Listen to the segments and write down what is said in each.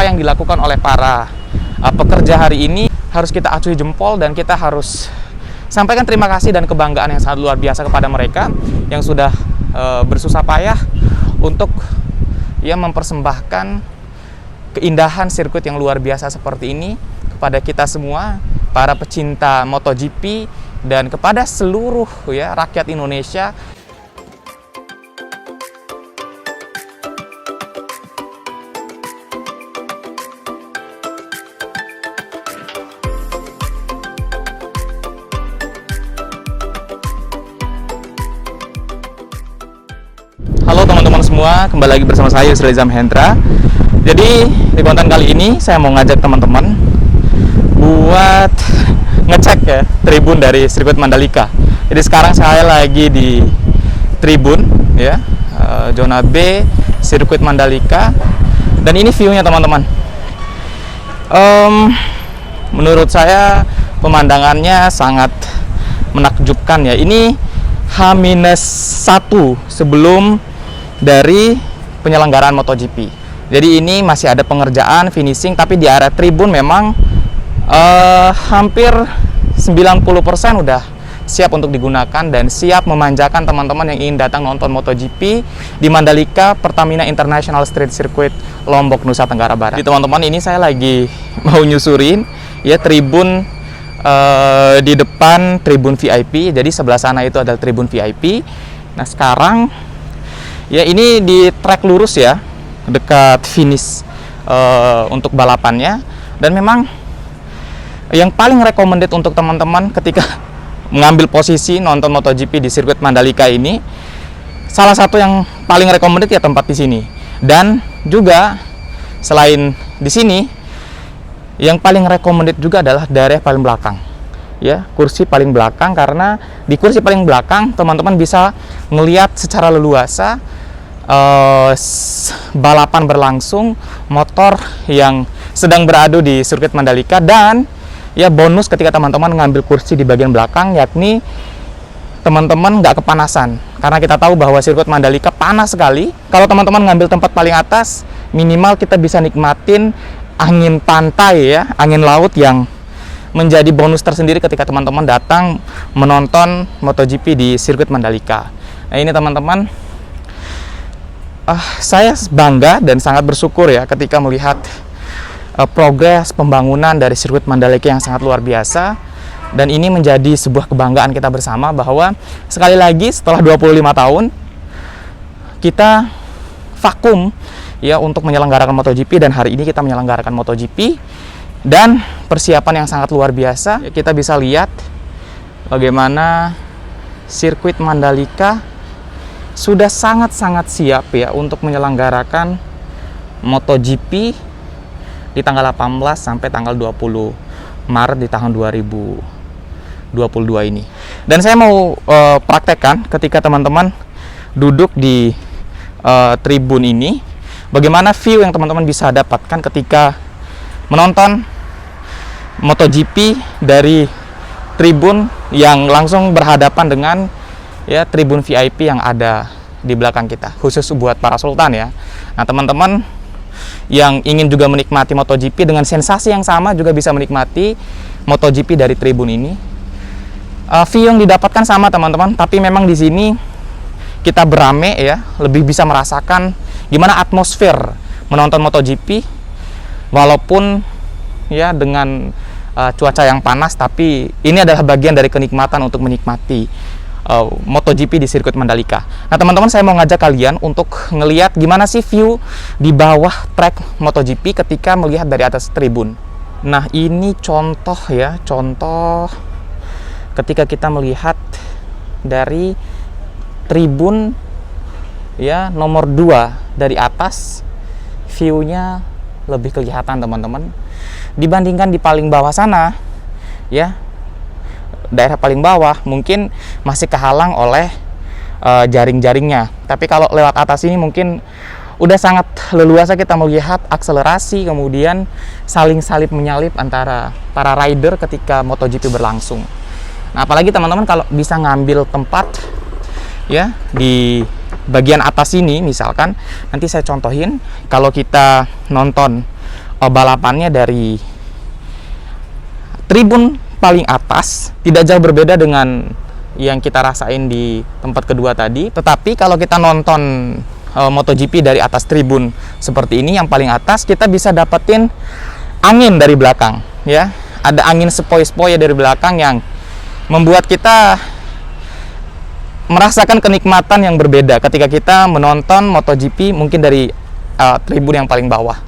apa yang dilakukan oleh para pekerja hari ini harus kita acungi jempol, dan kita harus sampaikan terima kasih dan kebanggaan yang sangat luar biasa kepada mereka yang sudah bersusah payah untuk mempersembahkan keindahan sirkuit yang luar biasa seperti ini kepada kita semua, para pecinta MotoGP, dan kepada seluruh rakyat Indonesia. Halo teman-teman semua, kembali lagi bersama saya Yusril Izam Hendra. Jadi di konten kali ini saya mau ngajak teman-teman buat ngecek tribun dari sirkuit Mandalika. Jadi sekarang saya lagi di tribun zona B sirkuit Mandalika, dan ini view-nya teman-teman. Menurut saya pemandangannya sangat menakjubkan ya. Ini H-1 sebelum dari penyelenggaraan MotoGP. Jadi ini masih ada pengerjaan finishing, tapi di area tribun memang hampir 90% udah siap untuk digunakan dan siap memanjakan teman-teman yang ingin datang nonton MotoGP di Mandalika Pertamina International Street Circuit Lombok, Nusa Tenggara Barat. Jadi teman-teman, ini saya lagi mau nyusurin tribun di depan tribun VIP. Jadi sebelah sana itu adalah tribun VIP. Nah sekarang ini di trek lurus ya, dekat finish untuk balapannya. Dan memang yang paling recommended untuk teman-teman ketika mengambil posisi nonton MotoGP di sirkuit Mandalika ini, salah satu yang paling recommended ya tempat di sini. Dan juga selain di sini, yang paling recommended juga adalah daerah paling belakang. Kursi paling belakang, karena di kursi paling belakang teman-teman bisa melihat secara leluasa balapan berlangsung, motor yang sedang beradu di sirkuit Mandalika. Dan bonus ketika teman-teman ngambil kursi di bagian belakang, yakni teman-teman nggak kepanasan, karena kita tahu bahwa sirkuit Mandalika panas sekali. Kalau teman-teman ngambil tempat paling atas, minimal kita bisa nikmatin angin pantai angin laut yang menjadi bonus tersendiri ketika teman-teman datang menonton MotoGP di sirkuit Mandalika. Nah ini teman-teman, saya bangga dan sangat bersyukur ketika melihat progres pembangunan dari sirkuit Mandalika yang sangat luar biasa. Dan ini menjadi sebuah kebanggaan kita bersama, bahwa sekali lagi setelah 25 tahun kita vakum untuk menyelenggarakan MotoGP, dan hari ini kita menyelenggarakan MotoGP. Dan persiapan yang sangat luar biasa. Kita bisa lihat bagaimana sirkuit Mandalika sudah sangat-sangat siap untuk menyelenggarakan MotoGP di tanggal 18 sampai tanggal 20 Maret di tahun 2022 ini. Dan saya mau praktekkan ketika teman-teman duduk di tribun ini, bagaimana view yang teman-teman bisa dapatkan ketika menonton MotoGP dari tribun yang langsung berhadapan dengan tribun VIP yang ada di belakang kita, khusus buat para sultan ya. Nah teman-teman yang ingin juga menikmati MotoGP dengan sensasi yang sama juga bisa menikmati MotoGP dari tribun ini. View yang didapatkan sama teman-teman, tapi memang di sini kita berame lebih bisa merasakan gimana atmosfer menonton MotoGP, walaupun dengan cuaca yang panas, tapi ini adalah bagian dari kenikmatan untuk menikmati MotoGP di sirkuit Mandalika. Nah teman-teman, saya mau ngajak kalian untuk ngelihat gimana sih view di bawah trek MotoGP ketika melihat dari atas tribun. Nah ini contoh contoh ketika kita melihat dari tribun nomor 2 dari atas, view-nya lebih kelihatan teman-teman, dibandingkan di paling bawah sana daerah paling bawah mungkin masih kehalang oleh jaring-jaringnya. Tapi kalau lewat atas ini mungkin udah sangat leluasa kita melihat akselerasi, kemudian saling salip menyalip antara para rider ketika MotoGP berlangsung. Nah apalagi teman-teman kalau bisa ngambil tempat di bagian atas ini, misalkan nanti saya contohin, kalau kita nonton balapannya dari tribun paling atas, tidak jauh berbeda dengan yang kita rasain di tempat kedua tadi. Tetapi kalau kita nonton MotoGP dari atas tribun seperti ini, yang paling atas, kita bisa dapetin angin dari belakang, ya. Ada angin sepoi-sepoi dari belakang yang membuat kita merasakan kenikmatan yang berbeda ketika kita menonton MotoGP mungkin dari tribun yang paling bawah.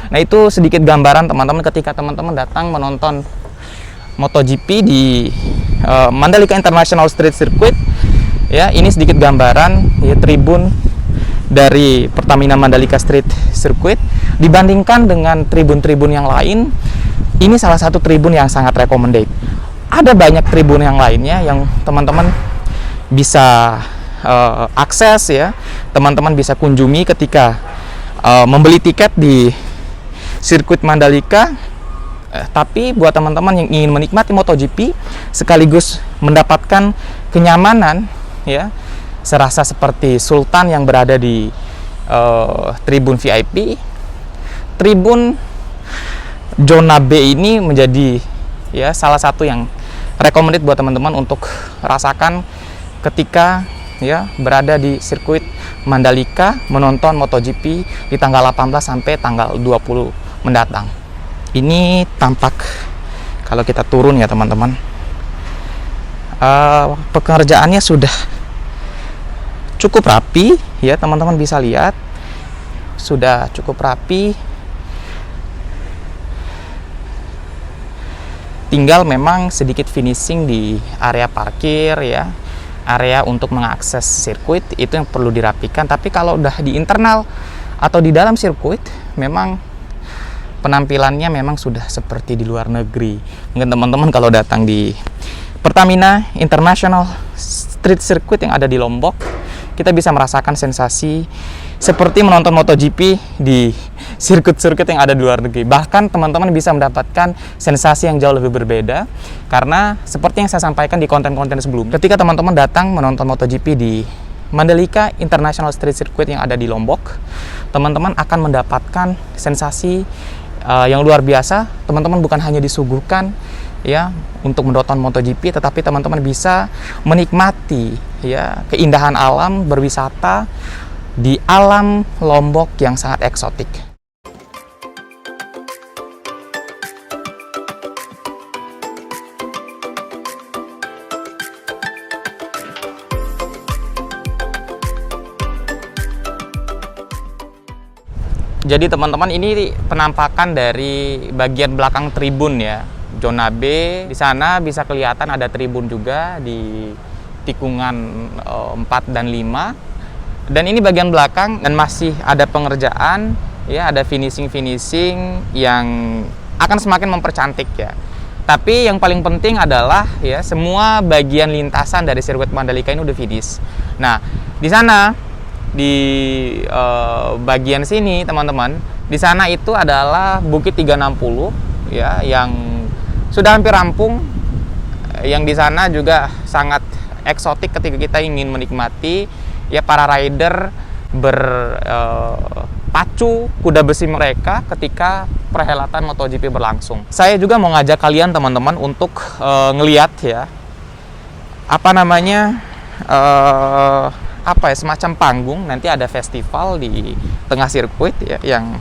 Nah, itu sedikit gambaran teman-teman ketika teman-teman datang menonton MotoGP di Mandalika International Street Circuit, ya. Ini sedikit gambaran ya, tribun dari Pertamina Mandalika Street Circuit dibandingkan dengan tribun-tribun yang lain. Ini salah satu tribun yang sangat recommended. Ada banyak tribun yang lainnya yang teman-teman bisa akses, ya. Teman-teman bisa kunjungi ketika membeli tiket di sirkuit Mandalika. Tapi buat teman-teman yang ingin menikmati MotoGP sekaligus mendapatkan kenyamanan, ya, serasa seperti Sultan yang berada di tribun VIP, tribun zona B ini menjadi, ya, salah satu yang recommended buat teman-teman untuk rasakan ketika, ya, berada di sirkuit Mandalika menonton MotoGP di tanggal 18 sampai tanggal 20 mendatang. Ini tampak kalau kita turun, ya teman-teman, pekerjaannya sudah cukup rapi, ya, teman-teman bisa lihat sudah cukup rapi. Tinggal memang sedikit finishing di area parkir, ya, area untuk mengakses sirkuit itu yang perlu dirapikan. Tapi kalau udah di internal atau di dalam sirkuit, memang penampilannya memang sudah seperti di luar negeri. Mungkin teman-teman kalau datang di Pertamina International Street Circuit yang ada di Lombok, kita bisa merasakan sensasi seperti menonton MotoGP di sirkuit-sirkuit yang ada di luar negeri. Bahkan teman-teman bisa mendapatkan sensasi yang jauh lebih berbeda, karena seperti yang saya sampaikan di konten-konten sebelumnya, ketika teman-teman datang menonton MotoGP di Mandalika International Street Circuit yang ada di Lombok, teman-teman akan mendapatkan sensasi yang luar biasa. Teman-teman bukan hanya disuguhkan, ya, untuk menonton MotoGP, tetapi teman-teman bisa menikmati, ya, keindahan alam, berwisata di alam Lombok yang sangat eksotik. Jadi teman-teman, ini penampakan dari bagian belakang tribun, ya, zona B. Di sana bisa kelihatan ada tribun juga di tikungan 4 dan 5. Dan ini bagian belakang dan masih ada pengerjaan, ya, ada finishing yang akan semakin mempercantik, ya. Tapi yang paling penting adalah, ya, semua bagian lintasan dari sirkuit Mandalika ini udah finish. Nah, di sana di bagian sini teman-teman, di sana itu adalah Bukit 360, ya, yang sudah hampir rampung. Yang di sana juga sangat eksotik ketika kita ingin menikmati, ya, para rider berpacu kuda besi mereka ketika perhelatan MotoGP berlangsung. Saya juga mau ngajak kalian teman-teman untuk ngeliat, ya, apa namanya, semacam panggung. Nanti ada festival di tengah sirkuit, ya, yang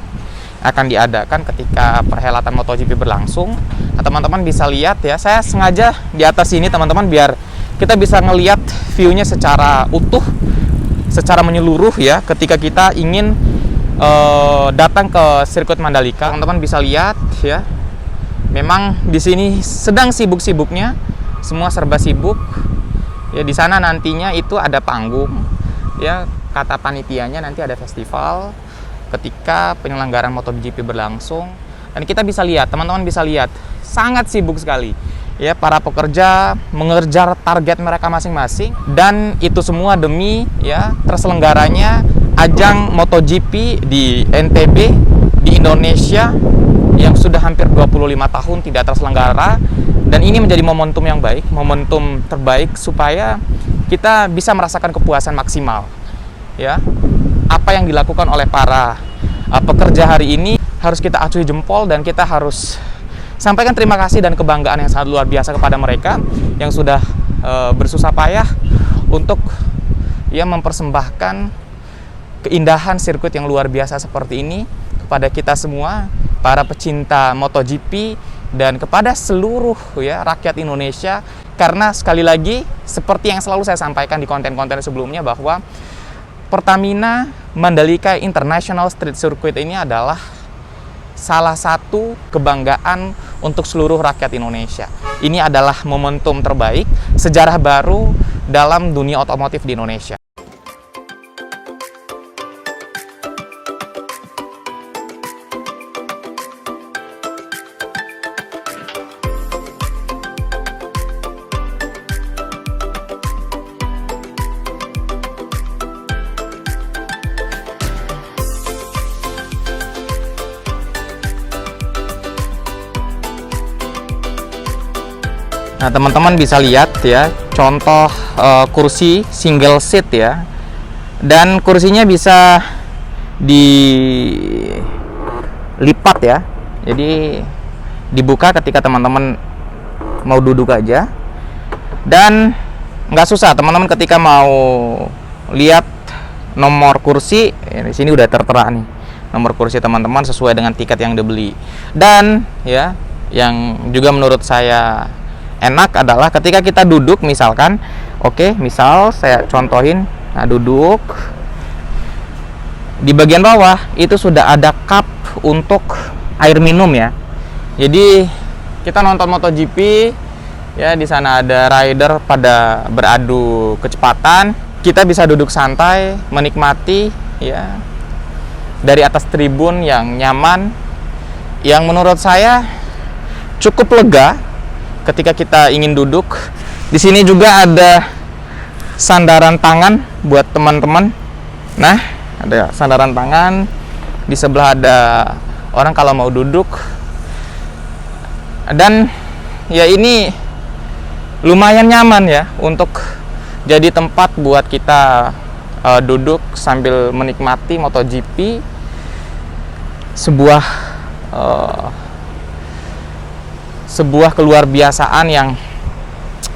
akan diadakan ketika perhelatan MotoGP berlangsung. Nah, teman-teman bisa lihat, ya, saya sengaja di atas sini teman-teman biar kita bisa ngelihat view-nya secara utuh, secara menyeluruh, ya, ketika kita ingin datang ke sirkuit Mandalika. Teman-teman bisa lihat, ya, memang di sini sedang sibuk-sibuknya, semua serba sibuk. Ya, di sana nantinya itu ada panggung, ya, kata panitianya nanti ada festival ketika penyelenggaraan MotoGP berlangsung. Dan kita bisa lihat, teman-teman bisa lihat, sangat sibuk sekali, ya, para pekerja mengejar target mereka masing-masing, dan itu semua demi, ya, terselenggaranya ajang MotoGP di NTB di Indonesia yang sudah hampir 25 tahun tidak terselenggara. Dan ini menjadi momentum yang baik, momentum terbaik supaya kita bisa merasakan kepuasan maksimal, ya. Apa yang dilakukan oleh para pekerja hari ini harus kita acungi jempol dan kita harus sampaikan terima kasih dan kebanggaan yang sangat luar biasa kepada mereka yang sudah bersusah payah untuk mempersembahkan keindahan sirkuit yang luar biasa seperti ini kepada kita semua, para pecinta MotoGP, dan kepada seluruh rakyat Indonesia. Karena sekali lagi, seperti yang selalu saya sampaikan di konten-konten sebelumnya, bahwa Pertamina Mandalika International Street Circuit ini adalah salah satu kebanggaan untuk seluruh rakyat Indonesia. Ini adalah momentum terbaik, sejarah baru dalam dunia otomotif di Indonesia. Nah, teman-teman bisa lihat ya, contoh kursi single seat ya. Dan kursinya bisa dilipat ya. Jadi dibuka ketika teman-teman mau duduk aja. Dan nggak susah teman-teman ketika mau lihat nomor kursi, di sini udah tertera nih nomor kursi teman-teman sesuai dengan tiket yang dibeli. Dan ya, yang juga menurut saya enak adalah ketika kita duduk, misalkan, misal saya contohin, nah duduk di bagian bawah itu sudah ada cup untuk air minum ya. Jadi kita nonton MotoGP ya, di sana ada rider pada beradu kecepatan, kita bisa duduk santai menikmati ya dari atas tribun yang nyaman, yang menurut saya cukup lega ketika kita ingin duduk. Di sini juga ada sandaran tangan buat teman-teman. Nah, ada sandaran tangan. Di sebelah ada orang kalau mau duduk. Dan ya ini lumayan nyaman ya untuk jadi tempat buat kita duduk sambil menikmati MotoGP. Sebuah keluarbiasaan yang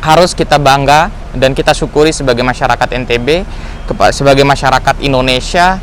harus kita bangga dan kita syukuri sebagai masyarakat NTB, sebagai masyarakat Indonesia